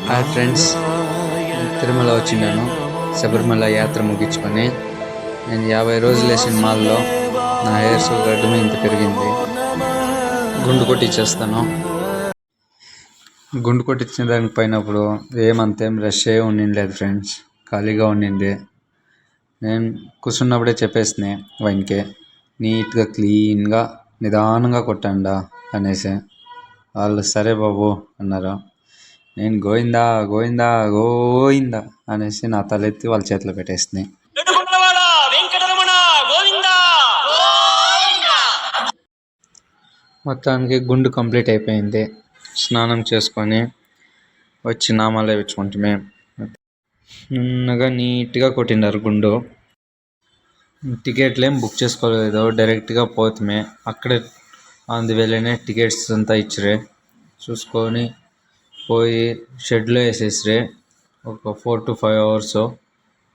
Hi friends, Tirumala వచ్చినాను. శబరిమల యాత్ర ముగించుకొని నేను 50 రోజులు వేసిన మాల్లో నా హెయిర్స్ గడ్డమే ఇంత పెరిగింది. గుండు కొట్టించేస్తాను. గుండు కొట్టించిన దానికి పోయినప్పుడు ఏమంతేం రష్ ఉండిండలేదు ఫ్రెండ్స్, ఖాళీగా ఉండింది. నేను కూర్చున్నప్పుడే చెప్పేసిన వైన్కి, నీట్గా క్లీన్గా నిదానంగా కొట్టండా అనేసి. వాళ్ళు సరే బాబు అన్నారు. నేను గోయిందా గోయిందా గోయిందా అనేసి నా తలెత్తి వాళ్ళ చేతిలో పెట్టేసింది. మొత్తానికి గుండు కంప్లీట్ అయిపోయింది. స్నానం చేసుకొని వచ్చి నామాలు వేయించుకుంటే నున్నగా నీట్గా కొట్టినారు గుండు. టికెట్లు ఏం బుక్ చేసుకోలేదు, డైరెక్ట్గా పోతుమే. అక్కడే అందువేళనే టికెట్స్ అంతా ఇచ్చిరే. చూసుకొని పోయి షెడ్లో వేసేసిరే. ఒక 4 to 5 hours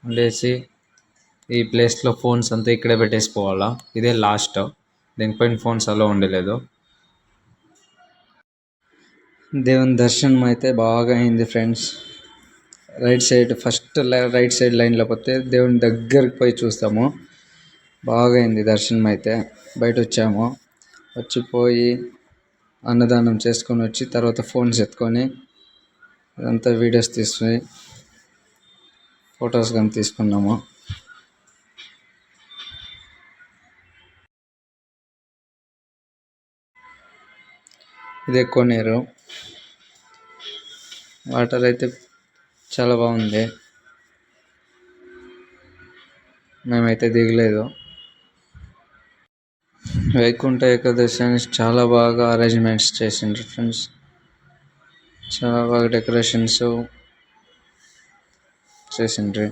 ఉండేసి ఈ ప్లేస్లో ఫోన్స్ అంతా ఇక్కడే పెట్టేసిపోవాలా. ఇదే లాస్ట్, దీనిపైన ఫోన్స్ అలా ఉండలేదు. దేవుని దర్శనం అయితే బాగా అయింది ఫ్రెండ్స్. ఫస్ట్ రైట్ సైడ్ లైన్లో పోతే దేవుని దగ్గరికి పోయి చూస్తాము. బాగా అయింది దర్శనం అయితే. బయట వచ్చాము, వచ్చిపోయి అన్నదానం చేసుకొని వచ్చి తర్వాత ఫోన్స్ ఎత్తుకొని ఇదంతా వీడియోస్ తీసుకుని ఫొటోస్ కానీ తీసుకున్నాము. ఇదే కోనేరు. వాటర్ అయితే చాలా బాగుంది. మేమైతే దిగలేదు. వైకుంఠ ఏకాదశి అని చాలా బాగా అరేంజ్మెంట్స్ చేసిండ్రు ఫ్రెండ్స్. చాలా బాగా డెకరేషన్స్ చేసిండ్రు.